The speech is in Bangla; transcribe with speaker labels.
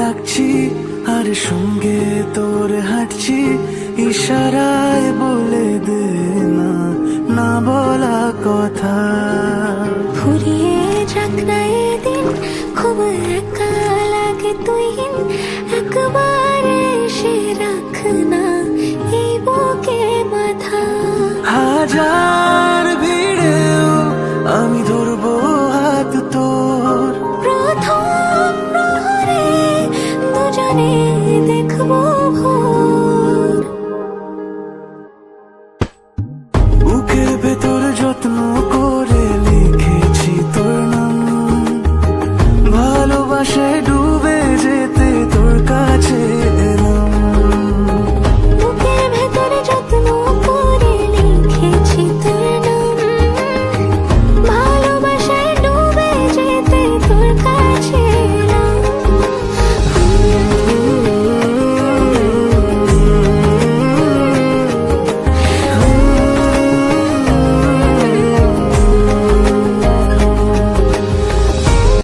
Speaker 1: ডাকছি আর সঙ্গে তোর হাঁটছি, ইশারায় বলে দে না না বলা কথা।
Speaker 2: ফুরিয়ে যাক না এদিন, খুব একা লাগে তুই একবার এসে রাখ না এই বুকে মাথা।
Speaker 1: হাজার